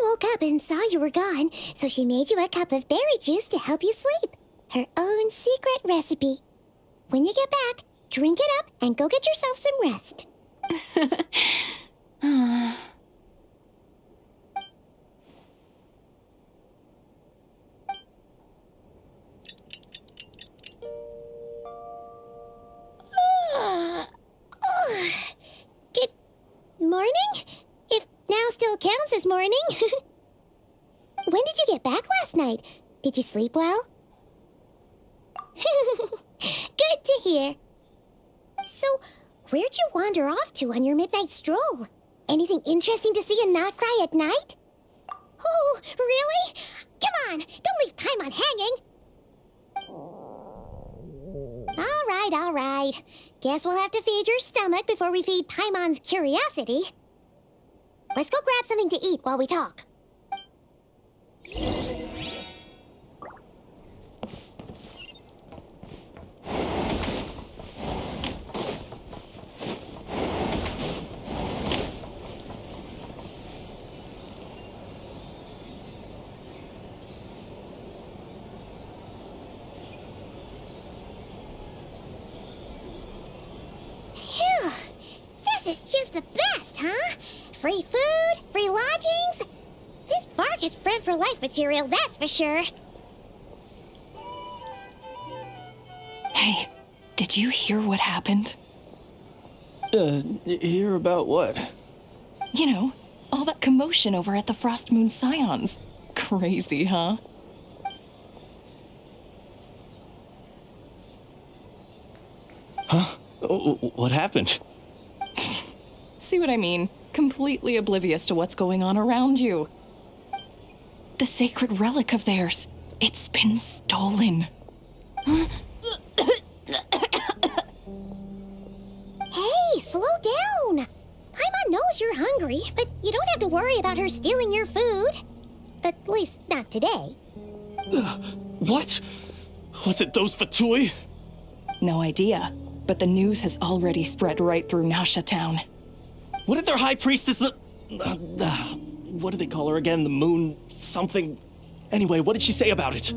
Woke up and saw you were gone, so she made you a cup of berry juice to help you sleep. Her own secret recipe. When you get back, drink it up and go get yourself some rest. Good morning? If now still counts as morning. When did you get back last night? Did you sleep well? Good to hear. So, where'd you wander off to on your midnight stroll? Anything interesting to see and not cry at night? Oh, really? Come on, don't leave Paimon hanging. All right. Guess we'll have to feed your stomach before we feed Paimon's curiosity. Let's go grab something to eat while we talk. Phew, this is just the best, huh? Free food, free lodgings. This bark is bred for life material, that's for sure. Hey, did you hear what happened? Hear about what? You know, all that commotion over at the Frost Moon Scions. Crazy, huh? Huh? What happened? See what I mean? Completely oblivious to what's going on around you. The sacred relic of theirs, it's been stolen. Hey, slow down. Paimon knows you're hungry, but you don't have to worry about her stealing your food. At least, not today. What? Was it those Fatui? No idea, but the news has already spread right through Nasha Town. What did their high priestess... what do they call her again? The moon... something... Anyway, what did she say about it?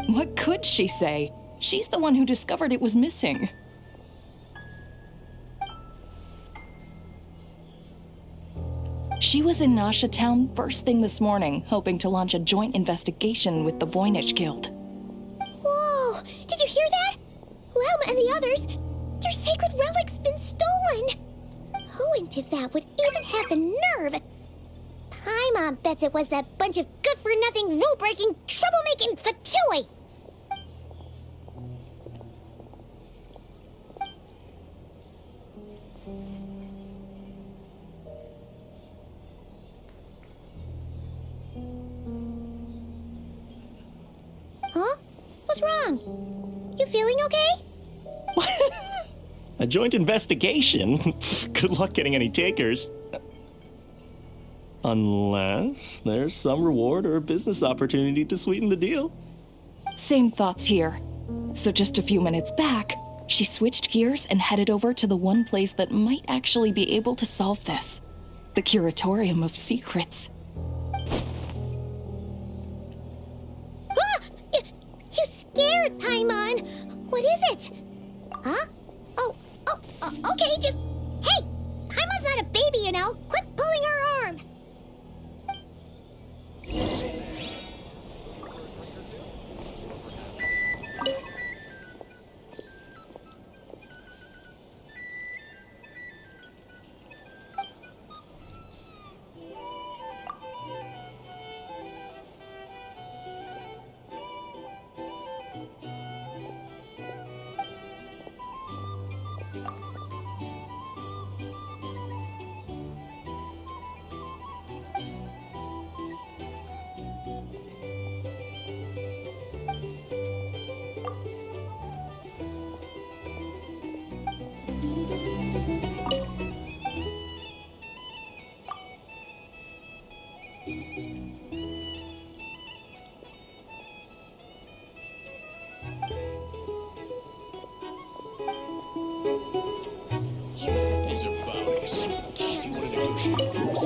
What could she say? She's the one who discovered it was missing. She was in Nasha Town first thing this morning, hoping to launch a joint investigation with the Voynich Guild. Whoa, did you hear that? Lama and the others, their sacred relic's been stolen. Who in Tifat would even have the nerve? Paimon bets it was that bunch of good-for-nothing, rule-breaking, troublemaking Fatui. Huh? What's wrong? You feeling okay? A joint investigation? Good luck getting any takers. Unless there's some reward or business opportunity to sweeten the deal. Same thoughts here. So just a few minutes back, she switched gears and headed over to the one place that might actually be able to solve this. The Curatorium of Secrets. Ah! You scared, Paimon! What is it? Huh? Okay, just you know. Quit pulling her arm. These are bounties. If you want to negotiate terms.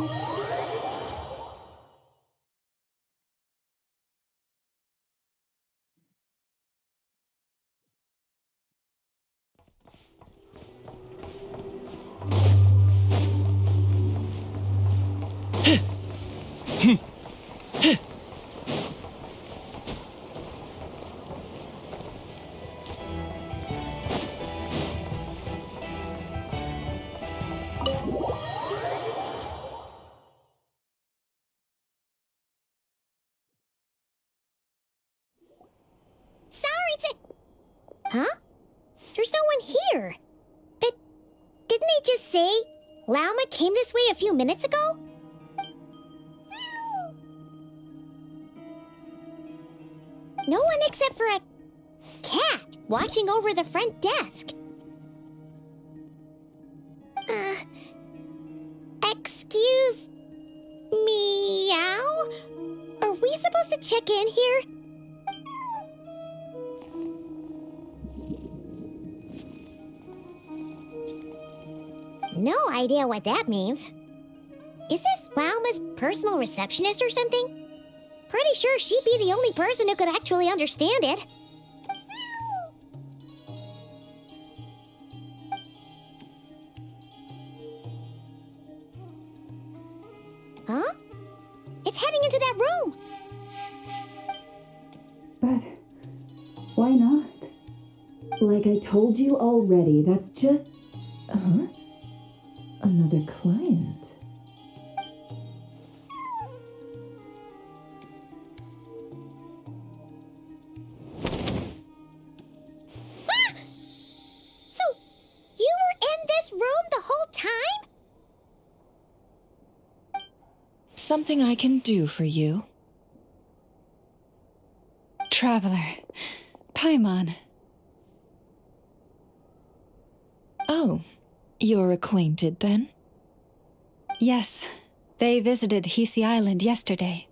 Huh? There's no one here. But didn't they just say Lauma came this way a few minutes ago? No one except for a cat watching over the front desk. Excuse meow? Are we supposed to check in here? No idea what that means. Is this Lauma's personal receptionist or something? Pretty sure she'd be the only person who could actually understand it. Huh? It's heading into that room! But why not? Like I told you already, that's just... Another client. Ah! So, you were in this room the whole time? Something I can do for you? Traveler. Paimon. Oh, you're acquainted then? Yes, they visited Hisi Island yesterday.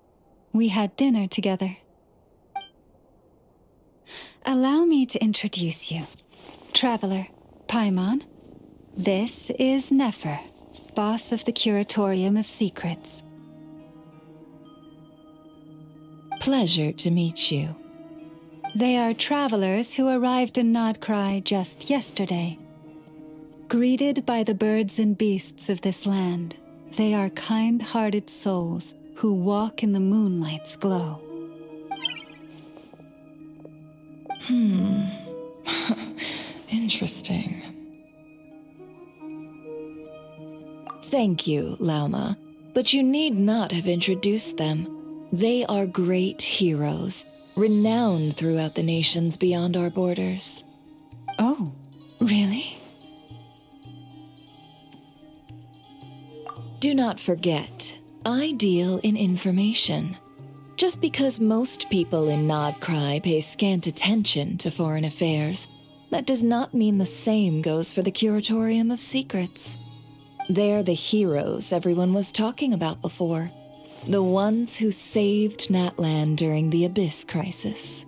We had dinner together. Allow me to introduce you. Traveler, Paimon. This is Nefer, boss of the Curatorium of Secrets. Pleasure to meet you. They are travelers who arrived in Nodcry just yesterday. Greeted by the birds and beasts of this land, they are kind-hearted souls who walk in the moonlight's glow. Interesting. Thank you, Lauma, but you need not have introduced them. They are great heroes, renowned throughout the nations beyond our borders. Oh, really? Do not forget, I deal in information. Just because most people in Nodcry pay scant attention to foreign affairs, that does not mean the same goes for the Curatorium of Secrets. They're the heroes everyone was talking about before. The ones who saved Natlan during the Abyss Crisis.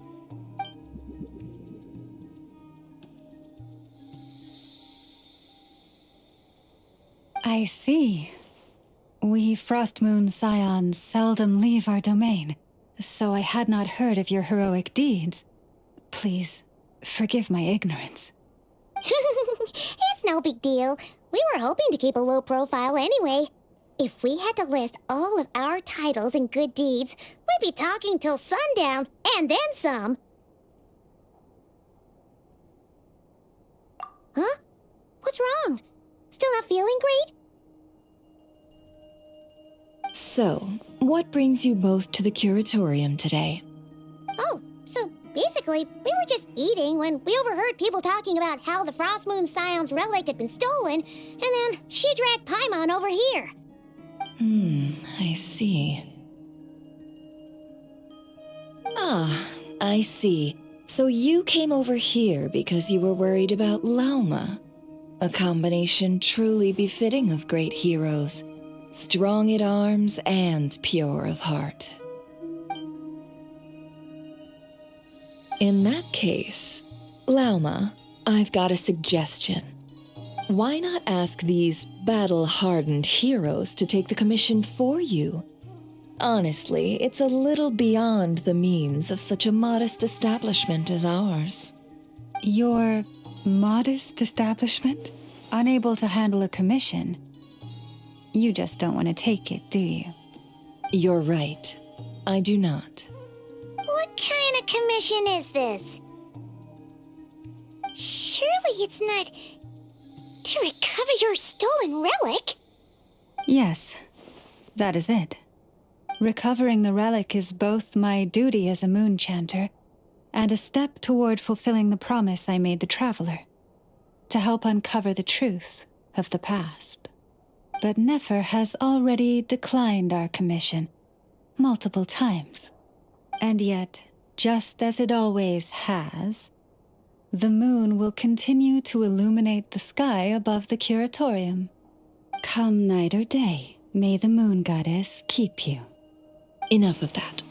I see. We Frostmoon Scions seldom leave our domain, so I had not heard of your heroic deeds. Please, forgive my ignorance. It's no big deal. We were hoping to keep a low profile anyway. If we had to list all of our titles and good deeds, we'd be talking till sundown, and then some. Huh? What's wrong? Still not feeling great? So, what brings you both to the curatorium today? Oh, so basically, we were just eating when we overheard people talking about how the Frost Moon Scion's relic had been stolen, and then she dragged Paimon over here. I see. Ah, I see. So you came over here because you were worried about Lauma. A combination truly befitting of great heroes. Strong at arms and pure of heart. In that case, Lauma, I've got a suggestion. Why not ask these battle-hardened heroes to take the commission for you? Honestly, it's a little beyond the means of such a modest establishment as ours. Your modest establishment? Unable to handle a commission? You just don't want to take it, do you? You're right. I do not. What kind of commission is this? Surely it's not to recover your stolen relic? Yes, that is it. Recovering the relic is both my duty as a moon chanter and a step toward fulfilling the promise I made the traveler, to help uncover the truth of the past. But Nefer has already declined our commission multiple times. And yet, just as it always has, the moon will continue to illuminate the sky above the curatorium. Come night or day, may the moon goddess keep you. Enough of that.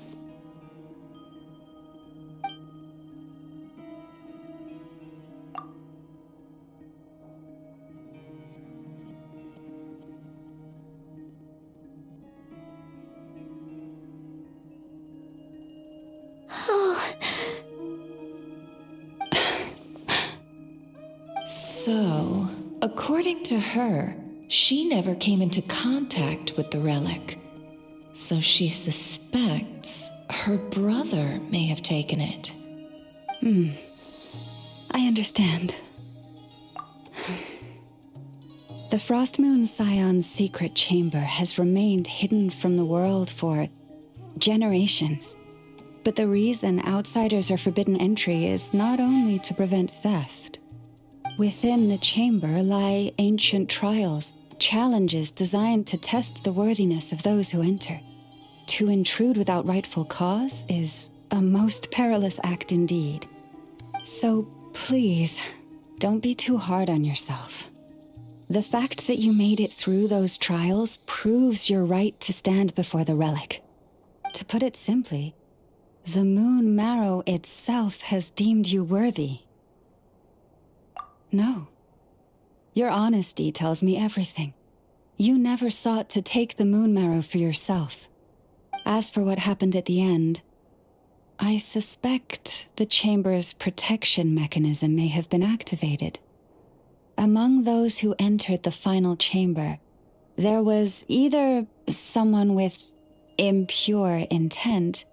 So, according to her, she never came into contact with the relic. So she suspects her brother may have taken it. I understand. The Frost Moon Scion's secret chamber has remained hidden from the world for generations. But the reason outsiders are forbidden entry is not only to prevent theft. Within the chamber lie ancient trials, challenges designed to test the worthiness of those who enter. To intrude without rightful cause is a most perilous act indeed. So please, don't be too hard on yourself. The fact that you made it through those trials proves your right to stand before the relic. To put it simply, the moon marrow itself has deemed you worthy. No. Your honesty tells me everything. You never sought to take the moon marrow for yourself. As for what happened at the end, I suspect the chamber's protection mechanism may have been activated. Among those who entered the final chamber, there was either someone with impure intent,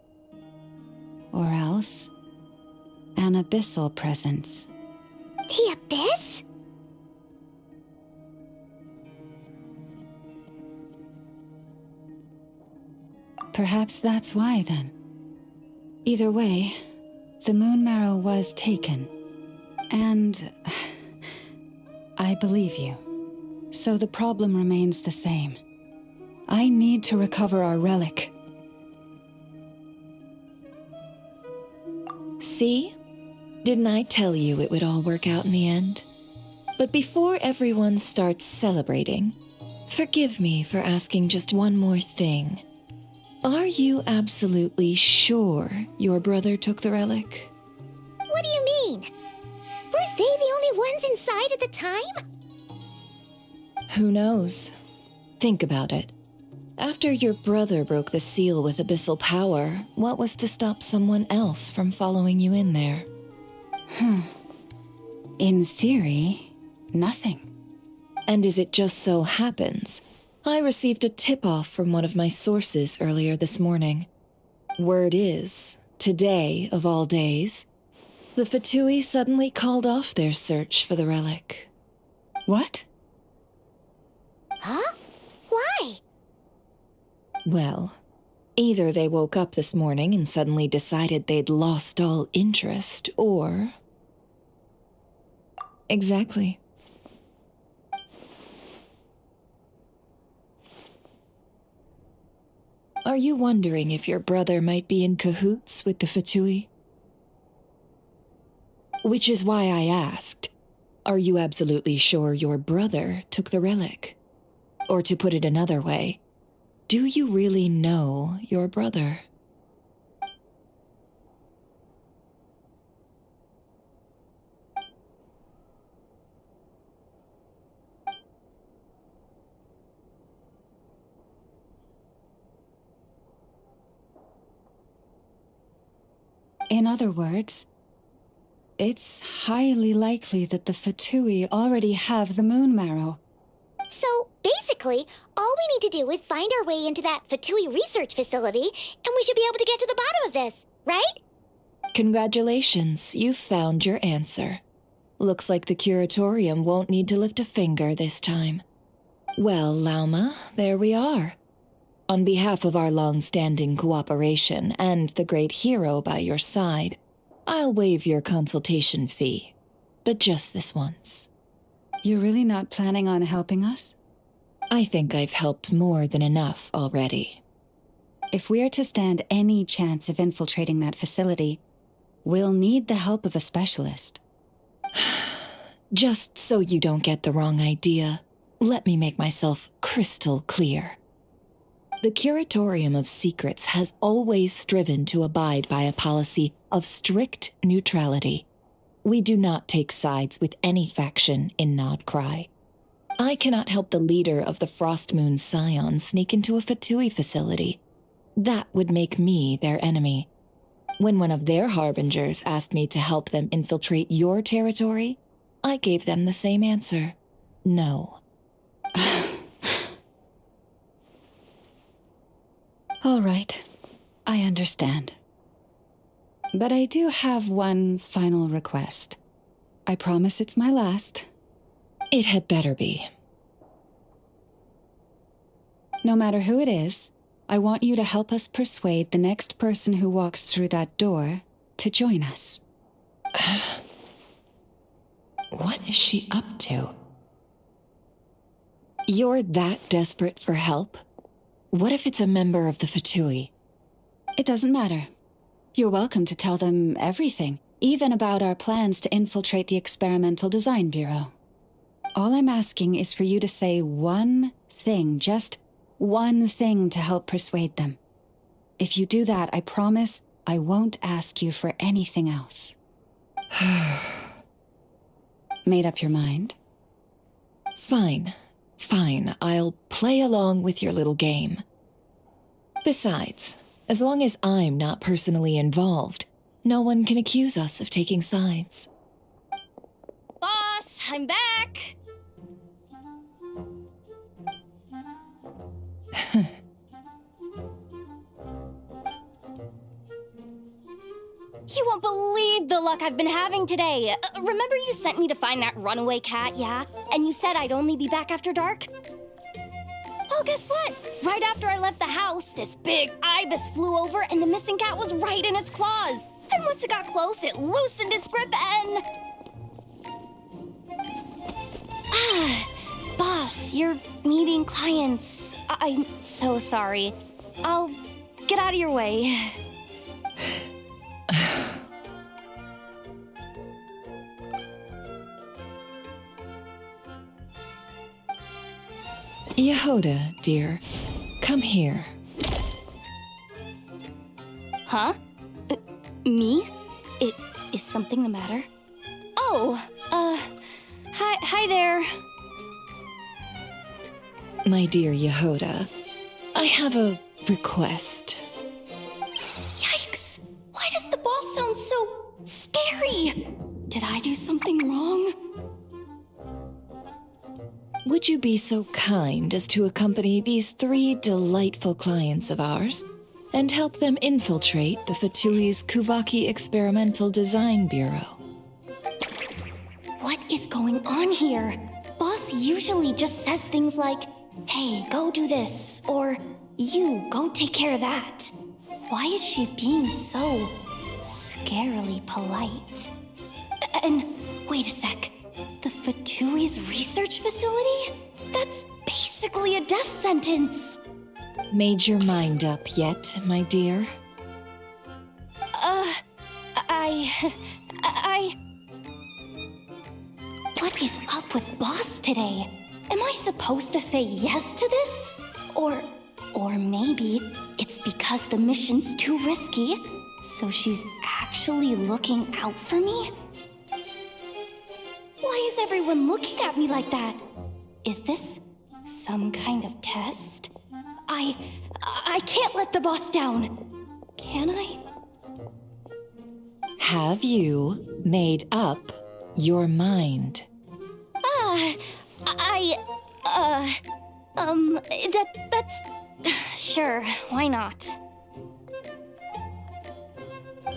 or else an abyssal presence. The Abyss? Perhaps that's why, then. Either way, the moon marrow was taken. And I believe you. So the problem remains the same. I need to recover our relic. See? Didn't I tell you it would all work out in the end? But before everyone starts celebrating, forgive me for asking just one more thing. Are you absolutely sure your brother took the relic? What do you mean? Weren't they the only ones inside at the time? Who knows? Think about it. After your brother broke the seal with abyssal power, what was to stop someone else from following you in there? In theory, nothing. And as it just so happens, I received a tip-off from one of my sources earlier this morning. Word is, today of all days, the Fatui suddenly called off their search for the relic. What? Huh? Why? Well, either they woke up this morning and suddenly decided they'd lost all interest, or... Exactly. Are you wondering if your brother might be in cahoots with the Fatui? Which is why I asked, are you absolutely sure your brother took the relic? Or to put it another way, do you really know your brother? In other words, it's highly likely that the Fatui already have the moon marrow. So, basically, all we need to do is find our way into that Fatui research facility, and we should be able to get to the bottom of this, right? Congratulations, you've found your answer. Looks like the curatorium won't need to lift a finger this time. Well, Lauma, there we are. On behalf of our long-standing cooperation and the great hero by your side, I'll waive your consultation fee, but just this once. You're really not planning on helping us? I think I've helped more than enough already. If we're to stand any chance of infiltrating that facility, we'll need the help of a specialist. Just so you don't get the wrong idea, let me make myself crystal clear. The Curatorium of Secrets has always striven to abide by a policy of strict neutrality. We do not take sides with any faction in Nodcry. I cannot help the leader of the Frostmoon Scion sneak into a Fatui facility. That would make me their enemy. When one of their harbingers asked me to help them infiltrate your territory, I gave them the same answer. No. All right, I understand. But I do have one final request. I promise it's my last. It had better be. No matter who it is, I want you to help us persuade the next person who walks through that door to join us. What is she up to? You're that desperate for help? What if it's a member of the Fatui? It doesn't matter. You're welcome to tell them everything, even about our plans to infiltrate the Experimental Design Bureau. All I'm asking is for you to say one thing, just one thing to help persuade them. If you do that, I promise I won't ask you for anything else. Made up your mind? Fine. Fine, I'll play along with your little game. Besides, as long as I'm not personally involved, no one can accuse us of taking sides. Boss, I'm back! You won't believe the luck I've been having today. Remember you sent me to find that runaway cat, yeah? And you said I'd only be back after dark? Well, guess what? Right after I left the house, this big ibis flew over and the missing cat was right in its claws. And once it got close, it loosened its grip and... Boss, you're meeting clients. I'm so sorry. I'll get out of your way. Yehoda, dear, come here. Huh? Me? Is something the matter? Oh, hi there. My dear Yehoda, I have a request. Yikes! Why does the boss sound so scary? Did I do something wrong? would you be so kind as to accompany these 3 delightful clients of ours and help them infiltrate the Fatui's Kuvaki Experimental Design Bureau? What is going on here? Boss usually just says things like, hey, go do this, or you, go take care of that. Why is she being so scarily polite? And wait a sec, the Fatui's research facility? That's basically a death sentence. Made your mind up yet, my dear? What is up with Boss today? Am I supposed to say yes to this? Or maybe it's because the mission's too risky, so she's actually looking out for me? Why is everyone looking at me like that? Is this some kind of test? I can't let the boss down. Can I? Have you made up your mind? That's... Sure, why not?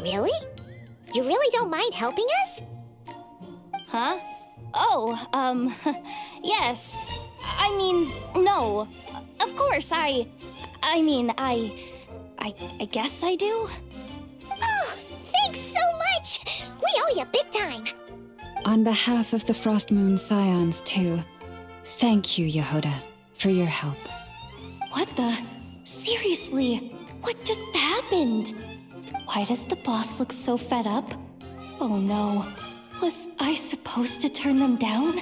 Really? You really don't mind helping us? Huh? Oh, yes. I mean, no. Of course, I guess I do. Oh, thanks so much! We owe you big time! On behalf of the Frost Moon Scions, too, thank you, Yehuda, for your help. What the? Seriously, what just happened? Why does the boss look so fed up? Oh no, was I supposed to turn them down?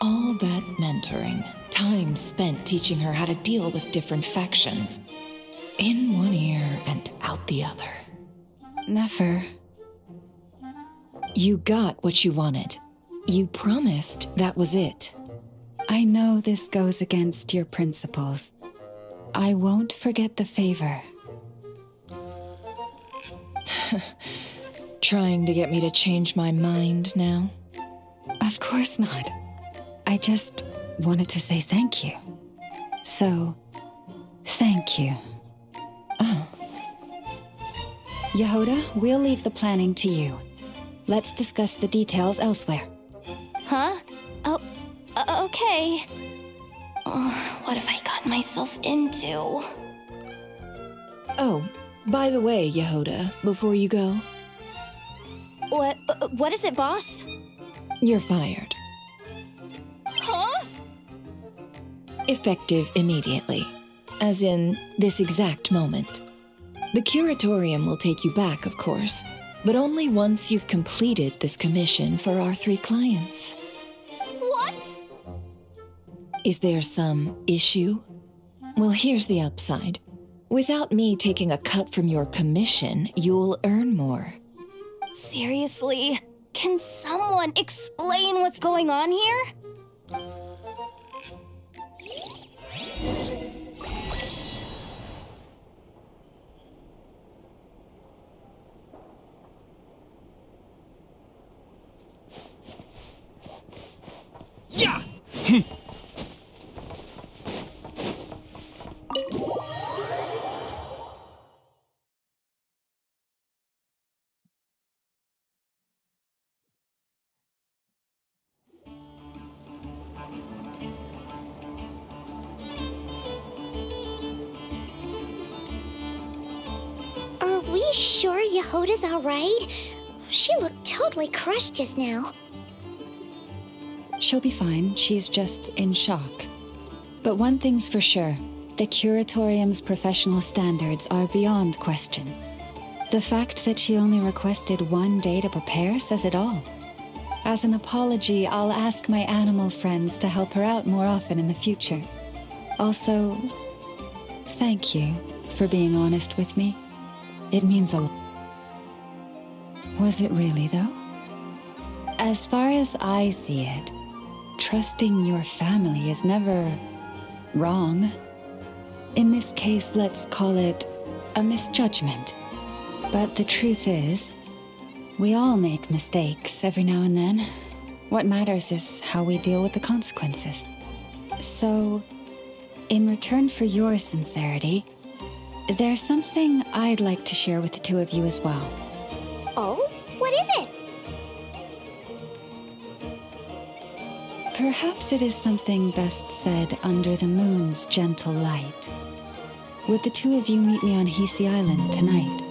All that mentoring, time spent teaching her how to deal with different factions. In one ear and out the other. Never. You got what you wanted. You promised that was it. I know this goes against your principles. I won't forget the favor. Trying to get me to change my mind now? Of course not. I just wanted to say thank you. So, thank you. Oh. Yehuda, we'll leave the planning to you. Let's discuss the details elsewhere. Huh? Oh, okay. Oh, what have I gotten myself into? Oh, by the way, Yehuda, before you go, What is it, boss? you're fired. Huh? Effective immediately. As in, this exact moment. The curatorium will take you back, of course, but only once you've completed this commission for our 3 clients. What? Is there some issue? Well, here's the upside. Without me taking a cut from your commission, you'll earn more. Seriously? Can someone explain what's going on here? Yeah! Are we sure Yehuda's alright? She looked totally crushed just now. She'll be fine. She's just in shock. But one thing's for sure. The curatorium's professional standards are beyond question. The fact that she only requested 1 day to prepare says it all. As an apology, I'll ask my animal friends to help her out more often in the future. Also, thank you for being honest with me. It means a lot. Was it really, though? As far as I see it, trusting your family is never wrong. In this case, let's call it a misjudgment. But the truth is, we all make mistakes every now and then. What matters is how we deal with the consequences. So, in return for your sincerity, there's something I'd like to share with the two of you as well. Oh? What is it? Perhaps it is something best said under the moon's gentle light. Would the two of you meet me on Hisi Island tonight?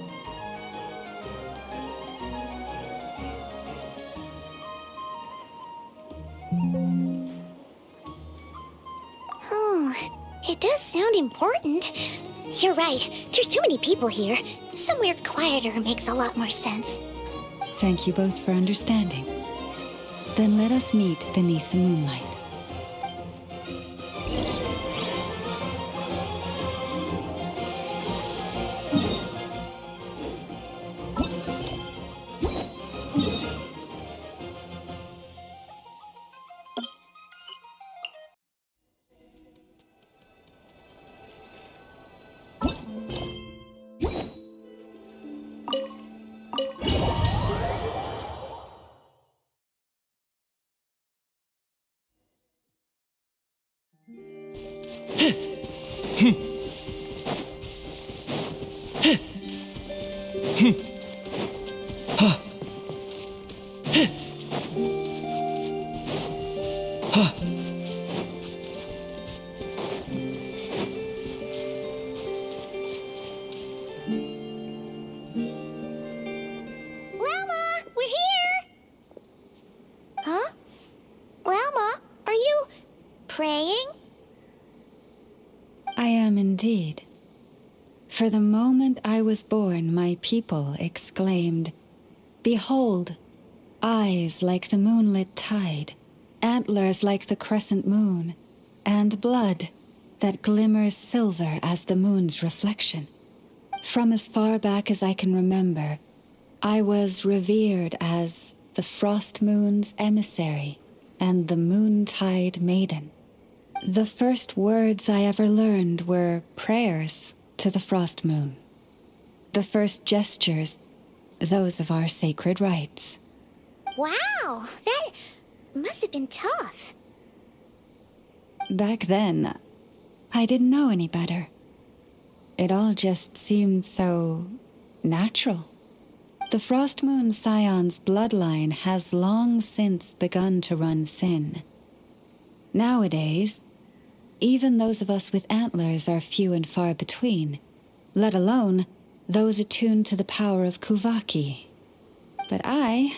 Oh, it does sound important. You're right. There's too many people here. Somewhere quieter makes a lot more sense. Thank you both for understanding. Then let us meet beneath the moonlight. Llama, we're here! Huh? Llama, are you praying? I am indeed. For the moment I was born, my people exclaimed, "Behold, eyes like the moonlit tide, antlers like the crescent moon, and blood that glimmers silver as the moon's reflection." From as far back as I can remember, I was revered as the frost moon's emissary and the moontide maiden. The first words I ever learned were prayers to the frost moon. The first gestures, those of our sacred rites. Wow, that must have been tough. Back then, I didn't know any better. It all just seemed so natural. The Frost Moon Scion's bloodline has long since begun to run thin. Nowadays, even those of us with antlers are few and far between, let alone those attuned to the power of Kuvaki. But I...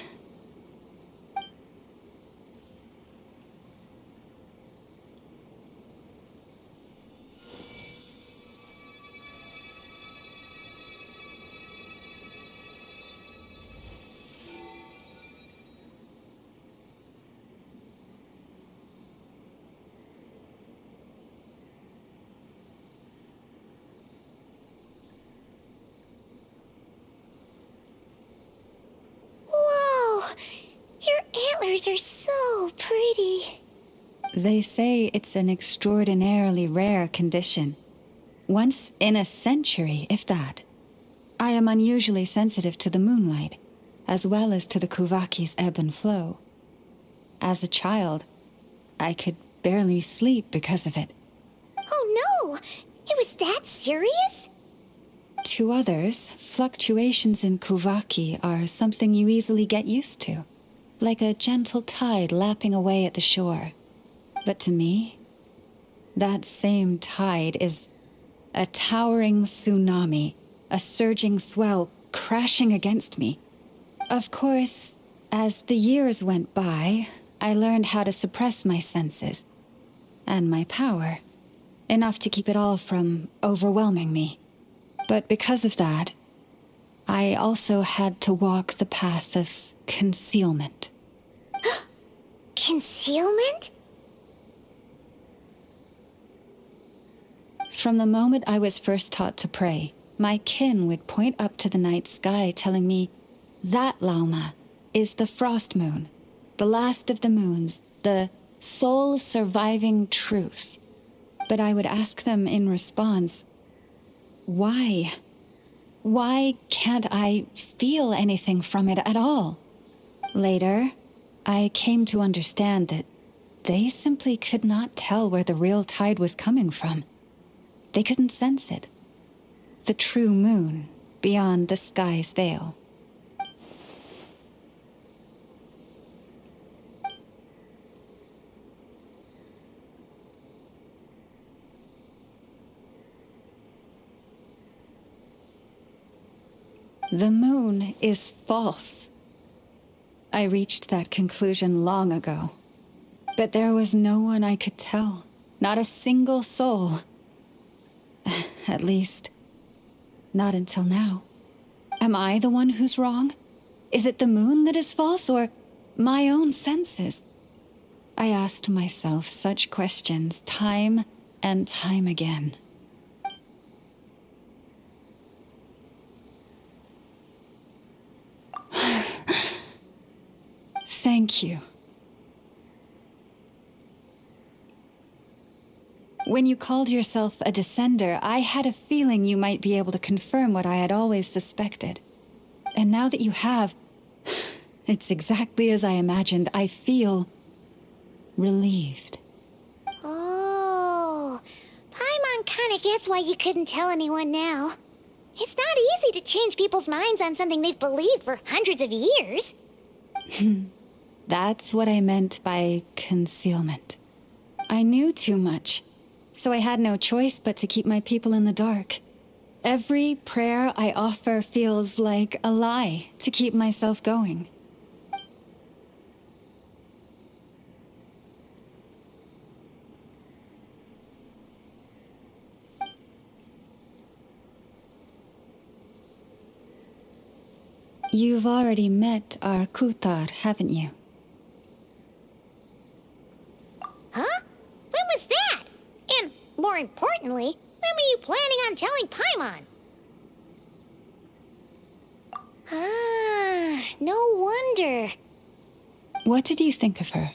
Whoa! Your antlers are so pretty. They say it's an extraordinarily rare condition. Once in a century, if that. I am unusually sensitive to the moonlight, as well as to the Kuvaki's ebb and flow. As a child, I could barely sleep because of it. Oh no! It was that serious? To others, fluctuations in Kuvaki are something you easily get used to, like a gentle tide lapping away at the shore. But to me, that same tide is a towering tsunami, a surging swell crashing against me. Of course, as the years went by, I learned how to suppress my senses and my power, enough to keep it all from overwhelming me. But because of that, I also had to walk the path of concealment. Concealment? From the moment I was first taught to pray, my kin would point up to the night sky telling me, "That, Lauma, is the frost moon, the last of the moons, the sole surviving truth." But I would ask them in response, why? Why can't I feel anything from it at all? Later, I came to understand that they simply could not tell where the real tide was coming from. They couldn't sense it. The true moon beyond the sky's veil. The moon is false. I reached that conclusion long ago. But there was no one I could tell. Not a single soul. At least, not until now. Am I the one who's wrong? Is it the moon that is false, or my own senses? I asked myself such questions time and time again. Thank you. When you called yourself a descender, I had a feeling you might be able to confirm what I had always suspected. And now that you have, it's exactly as I imagined. I feel relieved. Oh, Paimon kinda gets why you couldn't tell anyone now. It's not easy to change people's minds on something they've believed for hundreds of years. That's what I meant by concealment. I knew too much, so I had no choice but to keep my people in the dark. Every prayer I offer feels like a lie to keep myself going. You've already met our Kutar, haven't you? Huh? When was that? And, more importantly, when were you planning on telling Paimon? Ah, no wonder. What did you think of her?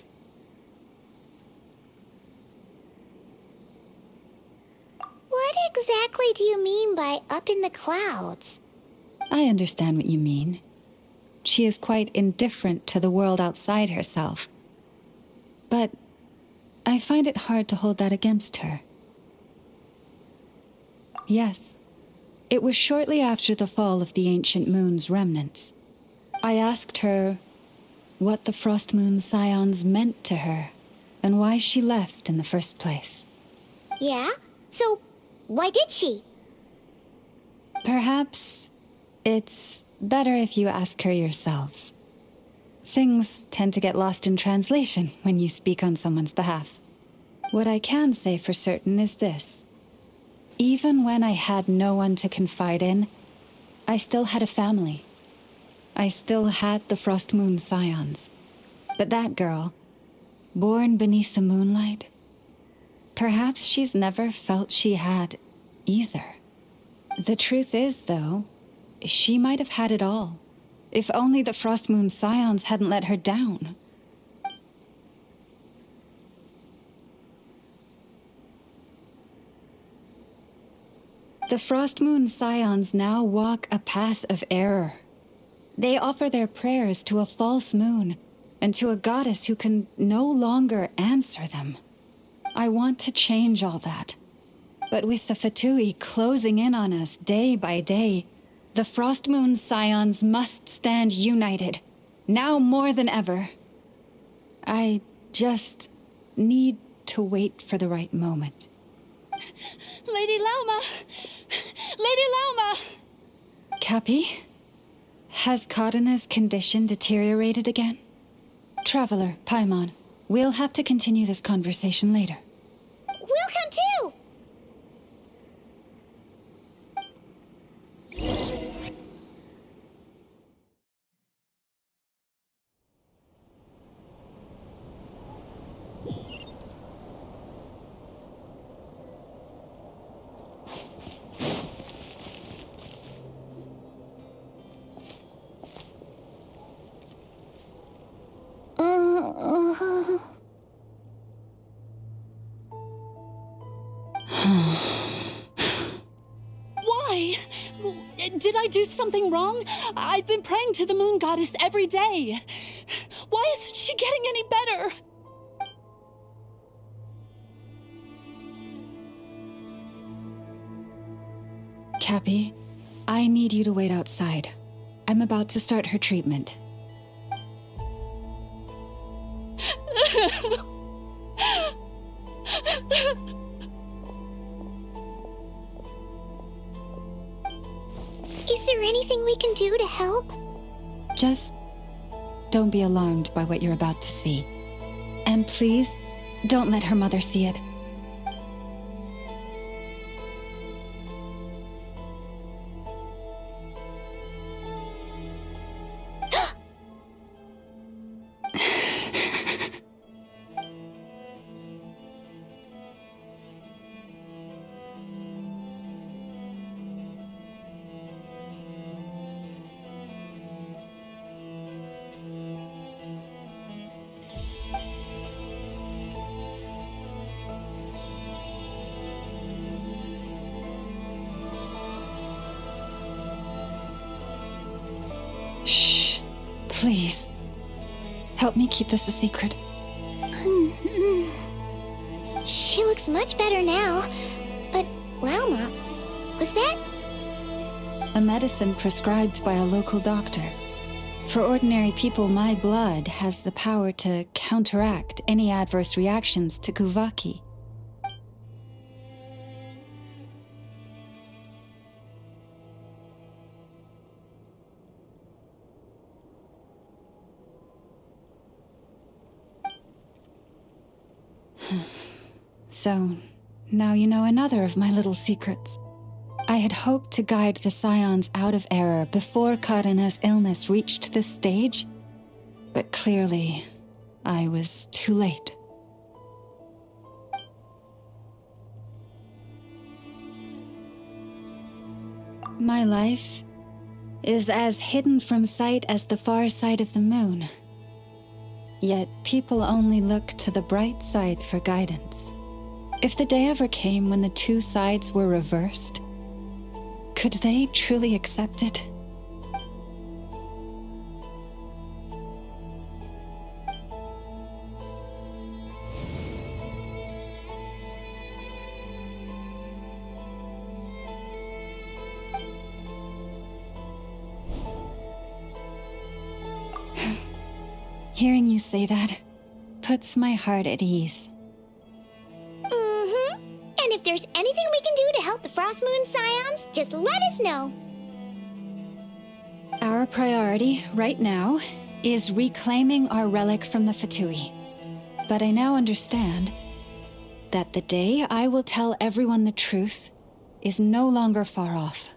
What exactly do you mean by up in the clouds? I understand what you mean. She is quite indifferent to the world outside herself. But I find it hard to hold that against her. Yes, it was shortly after the fall of the ancient moon's remnants. I asked her what the Frost Moon Scions meant to her, and why she left in the first place. Yeah? So, why did she? Perhaps it's better if you ask her yourselves. Things tend to get lost in translation when you speak on someone's behalf. What I can say for certain is this. Even when I had no one to confide in, I still had a family. I still had the Frost Moon Scions. But that girl, born beneath the moonlight, perhaps she's never felt she had either. The truth is, though, she might have had it all, if only the Frost Moon Scions hadn't let her down. The Frost Moon Scions now walk a path of error. They offer their prayers to a false moon, and to a goddess who can no longer answer them. I want to change all that. But with the Fatui closing in on us day by day, the Frost Moon Scions must stand united, now more than ever. I just need to wait for the right moment. Lady Lauma! Lady Lauma! Cappy? Has Cardina's condition deteriorated again? Traveler, Paimon, we'll have to continue this conversation later. We'll come too! Why? Did I do something wrong? I've been praying to the moon goddess every day. Why is it she getting any better? Cappy, I need you to wait outside. I'm about to start her treatment. Is there anything we can do to help? Just don't be alarmed by what you're about to see. And please, don't let her mother see it. Shh. Please. Help me keep this a secret. She looks much better now. But, Lauma, was that? A medicine prescribed by a local doctor. For ordinary people, my blood has the power to counteract any adverse reactions to Kuvaki. So, now you know another of my little secrets. I had hoped to guide the Scions out of error before Karina's illness reached this stage, but clearly, I was too late. My life is as hidden from sight as the far side of the moon. Yet people only look to the bright side for guidance. If the day ever came when the two sides were reversed, could they truly accept it? Hearing you say that puts my heart at ease. And if there's anything we can do to help the Frost Moon Scions, just let us know. Our priority right now is reclaiming our relic from the Fatui. But I now understand that the day I will tell everyone the truth is no longer far off.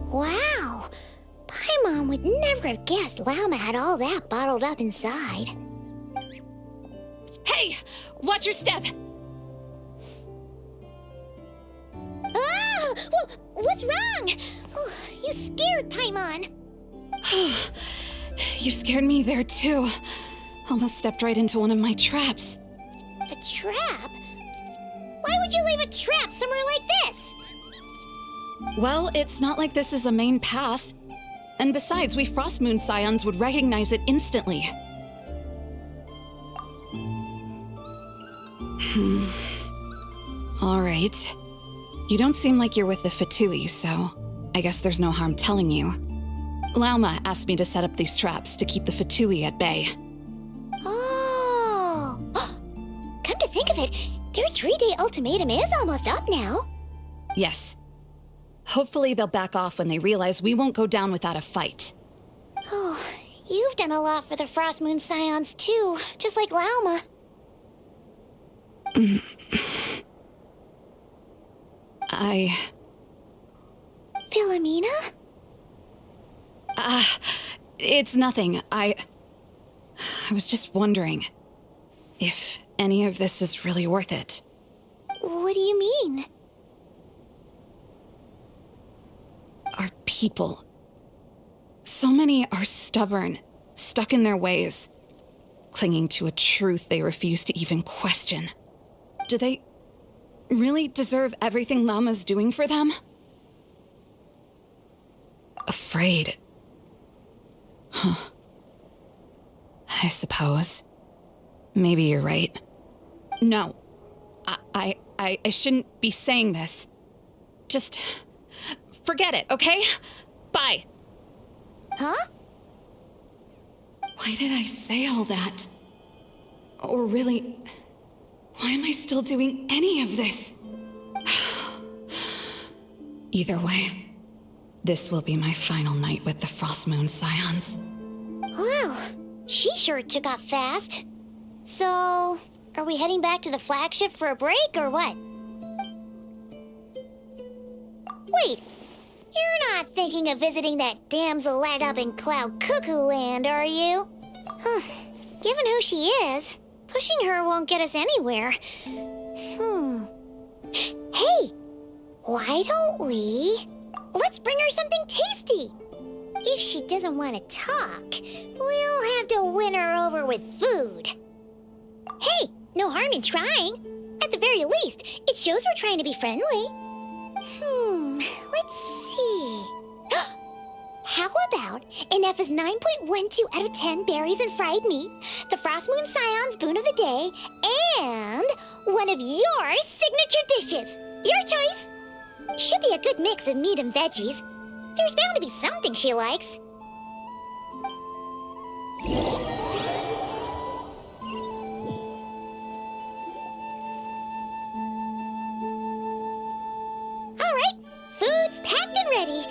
Wow! Paimon would never have guessed Lauma had all that bottled up inside. Hey! Watch your step! Ah! What's wrong? Oh, you scared Paimon. You scared me there too. Almost stepped right into one of my traps. A trap? Why would you leave a trap somewhere like this? Well, it's not like this is a main path. And besides, we Frost Moon Scions would recognize it instantly. All right. You don't seem like you're with the Fatui, so I guess there's no harm telling you. Lauma asked me to set up these traps to keep the Fatui at bay. Oh! Come to think of it, their 3-day ultimatum is almost up now. Yes. Hopefully they'll back off when they realize we won't go down without a fight. Oh, you've done a lot for the Frost Moon Scions too, just like Lauma. Philomena? It's nothing. I was just wondering if any of this is really worth it. What do you mean? people. So many are stubborn, stuck in their ways, clinging to a truth they refuse to even question. Do they really deserve everything Lama's doing for them? Afraid. Huh. I suppose. Maybe you're right. No. I shouldn't be saying this. Just forget it, okay? Bye. Huh? Why did I say all that? Or really, why am I still doing any of this? Either way, this will be my final night with the Frost Moon Scions. Wow, she sure took off fast. So, are we heading back to the flagship for a break, or what? Wait, you're not thinking of visiting that damsel light up in Cloud Cuckoo Land, are you? Huh. Given who she is, pushing her won't get us anywhere. Hey, why don't we... Let's bring her something tasty. If she doesn't want to talk, we'll have to win her over with food. Hey, no harm in trying. At the very least, it shows we're trying to be friendly. Let's see. How about an F's 9.12 out of 10 berries and fried meat, the Frost Moon Scion's boon of the day, and one of your signature dishes. Your choice. Should be a good mix of meat and veggies. There's bound to be something she likes. All right, food's packed and ready.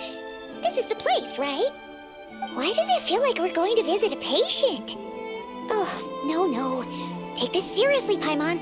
This is the place, right? Why does it feel like we're going to visit a patient? Oh, no. Take this seriously, Paimon.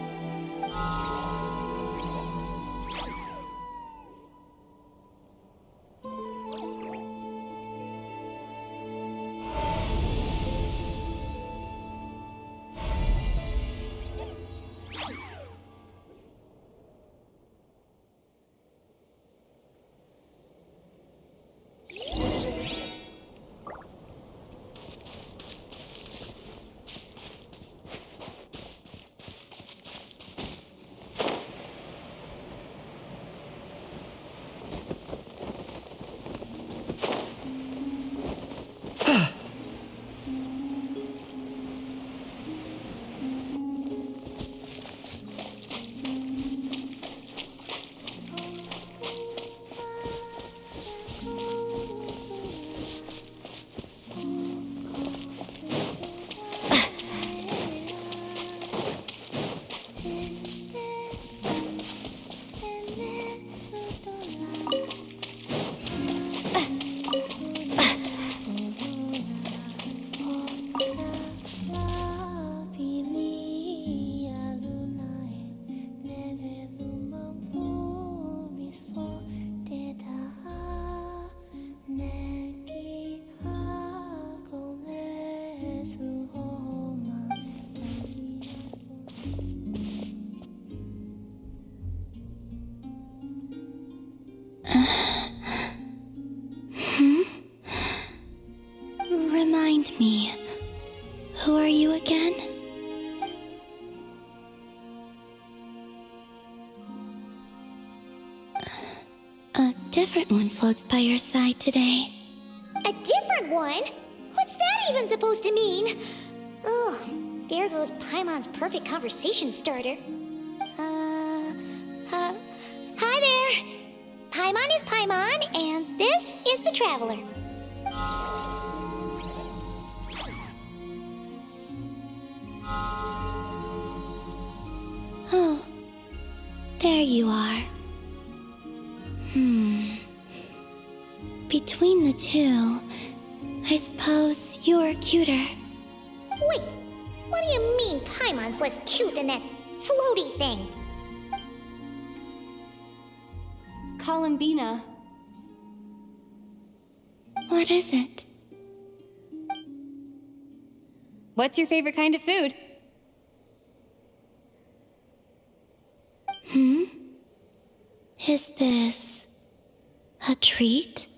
Remind me, who are you again? A different one floats by your side today. A different one? What's that even supposed to mean? Ugh, there goes Paimon's perfect conversation starter. Hi there! Paimon is Paimon, and this is the Traveler. Oh, there you are. Between the two, I suppose you're cuter. Wait, what do you mean Paimon's less cute than that floaty thing? Columbina. What is it? What's your favorite kind of food? Is this a treat?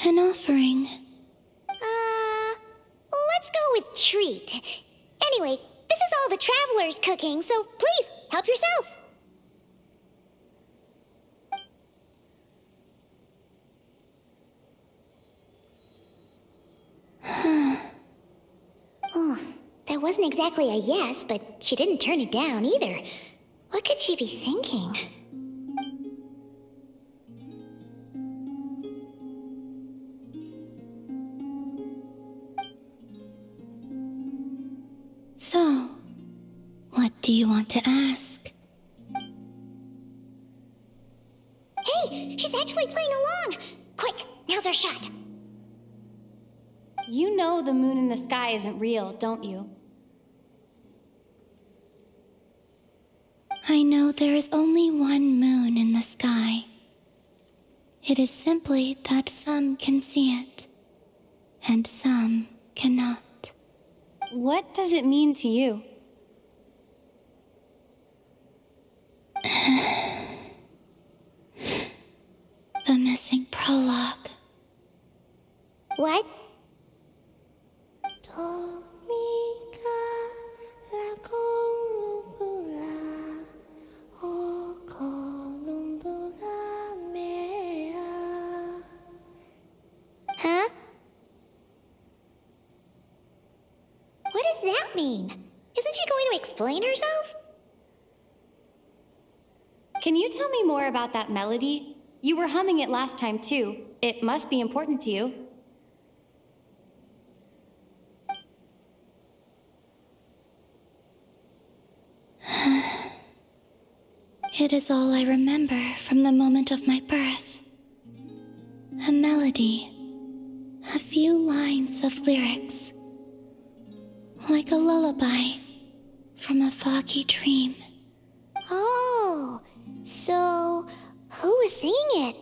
An offering. Let's go with treat. Anyway, this is all the travelers cooking, so please, help yourself. Oh, that wasn't exactly a yes, but she didn't turn it down either. What could she be thinking? So, what do you want to ask? Hey, she's actually playing along! Quick, now's our shot. You know the moon in the sky isn't real, don't you? I know there is only one moon in the sky. It is simply that some can see it, and some cannot. What does it mean to you? The missing prologue. What? Huh? What does that mean? Isn't she going to explain herself? Can you tell me more about that melody? You were humming it last time too. It must be important to you. It is all I remember from the moment of my birth. A melody. A few lines of lyrics. Like a lullaby from a foggy dream. Oh, so who was singing it?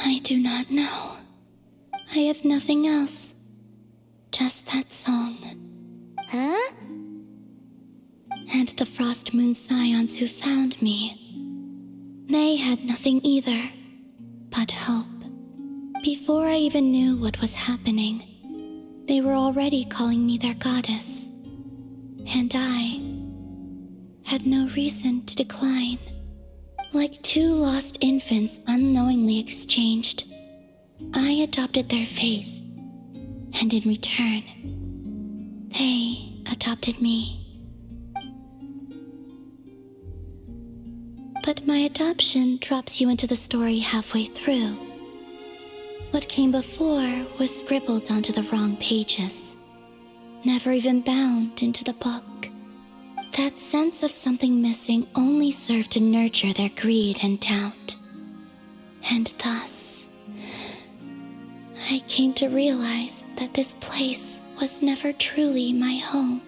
I do not know. I have nothing else. Just that song. Huh? And the Frost Moon Scions who found me. They had nothing either but hope. Before I even knew what was happening, they were already calling me their goddess. And I had no reason to decline. Like two lost infants unknowingly exchanged, I adopted their faith. And in return, they adopted me. But my adoption drops you into the story halfway through. What came before was scribbled onto the wrong pages, never even bound into the book. That sense of something missing only served to nurture their greed and doubt. And thus, I came to realize that this place was never truly my home.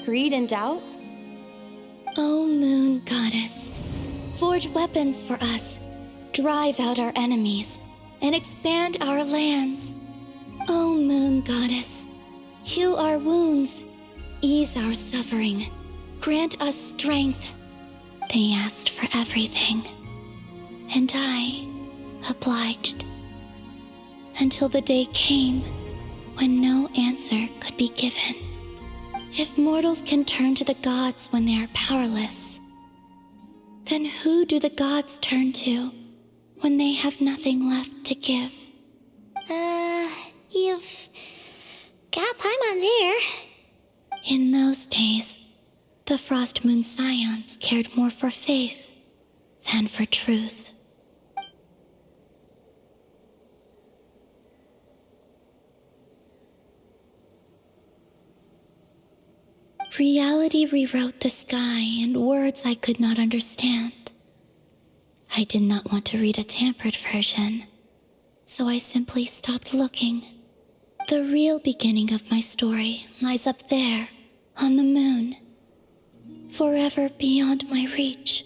Greed and doubt? O Moon Goddess, forge weapons for us, drive out our enemies, and expand our lands. O Moon Goddess, heal our wounds, ease our suffering, grant us strength. They asked for everything, and I obliged. Until the day came when no answer could be given. If mortals can turn to the gods when they are powerless, then who do the gods turn to when they have nothing left to give? You've got Paimon there. In those days, the Frost Moon Scions cared more for faith than for truth. Reality rewrote the sky in words I could not understand. I did not want to read a tampered version, so I simply stopped looking. The real beginning of my story lies up there, on the moon, forever beyond my reach.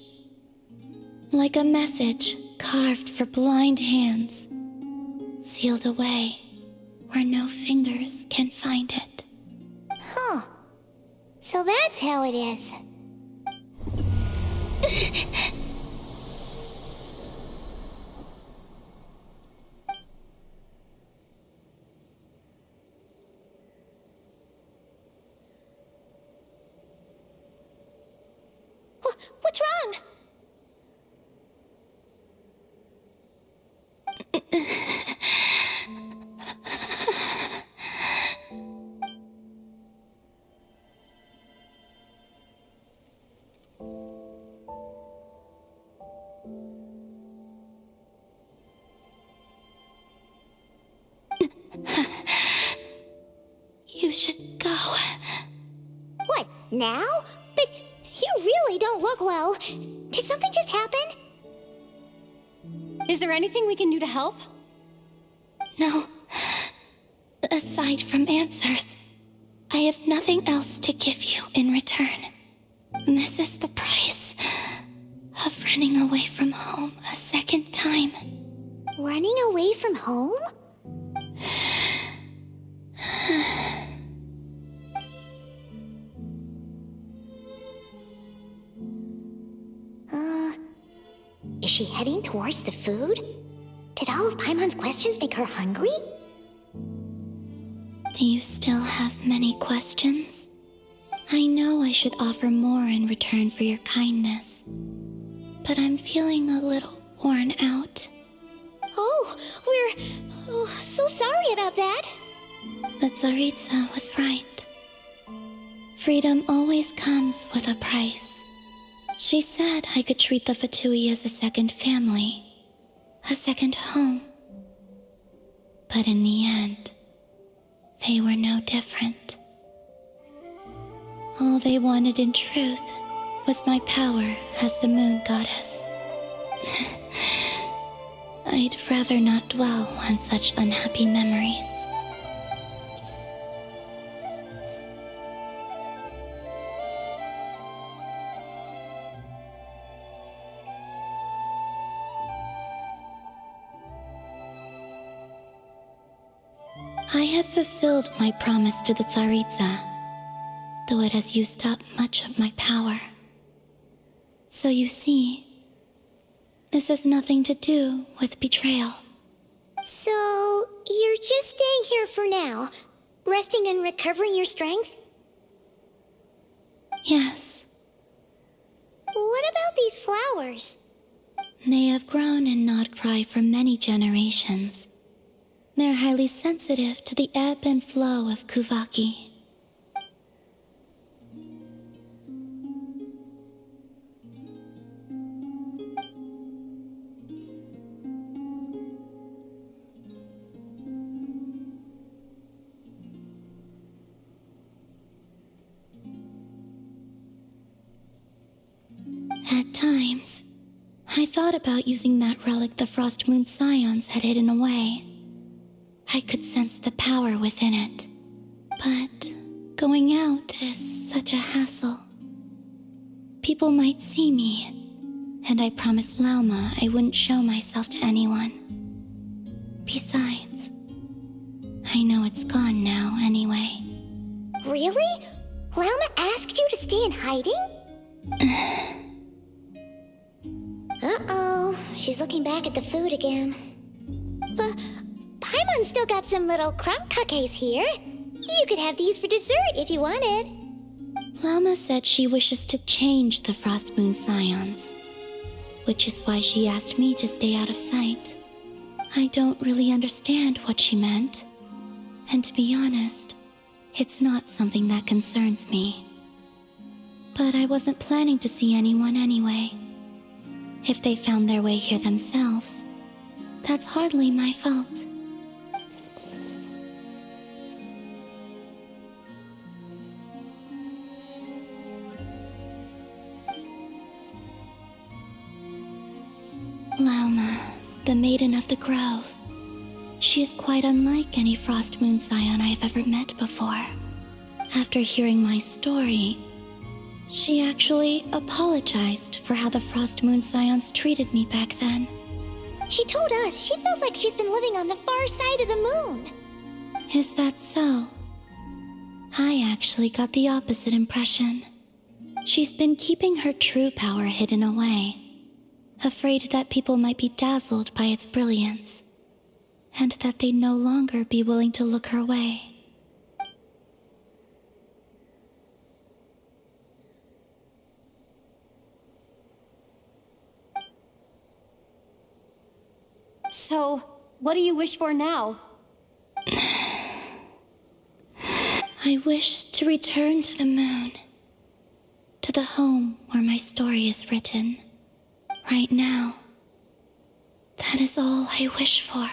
Like a message carved for blind hands, sealed away where no fingers can find it. Huh. So that's how it is. You should go. What, now? But you really don't look well. Did something just happen? Is there anything we can do to help? No. Aside from answers, I have nothing else to give you in return. This is the price of running away from home a second time. Running away from home? Is she heading towards the food? Did all of Paimon's questions make her hungry? Do you still have many questions? I know I should offer more in return for your kindness, but I'm feeling a little worn out. Oh, we're so sorry about that. The Tsaritsa was right. Freedom always comes with a price. She said I could treat the Fatui as a second family, a second home. But in the end, they were no different. All they wanted in truth was my power as the moon goddess. I'd rather not dwell on such unhappy memories. I have fulfilled my promise to the Tsaritsa, though it has used up much of my power. So you see, this has nothing to do with betrayal. So, you're just staying here for now, resting and recovering your strength? Yes. What about these flowers? They have grown in Nodcry for many generations. They're highly sensitive to the ebb and flow of Kuvaki. At times, I thought about using that relic the Frost Moon Scions had hidden away. I could sense the power within it. But going out is such a hassle. People might see me, and I promised Lauma I wouldn't show myself to anyone. Besides, I know it's gone now anyway. Really? Lauma asked you to stay in hiding? Uh-oh, she's looking back at the food again. But Paimon still got some little crumb cookies here. You could have these for dessert if you wanted. Lauma said she wishes to change the Frost Moon Scions, which is why she asked me to stay out of sight. I don't really understand what she meant, and to be honest, it's not something that concerns me. But I wasn't planning to see anyone anyway. If they found their way here themselves, that's hardly my fault. Lauma, the Maiden of the Grove. She is quite unlike any Frost Moon Scion I have ever met before. After hearing my story, she actually apologized for how the Frost Moon Scions treated me back then. She told us she feels like she's been living on the far side of the moon. Is that so? I actually got the opposite impression. She's been keeping her true power hidden away, afraid that people might be dazzled by its brilliance, and that they'd no longer be willing to look her way. So, What do you wish for now? I wish to return to the moon. To the home where my story is written. Right now. That is all I wish for.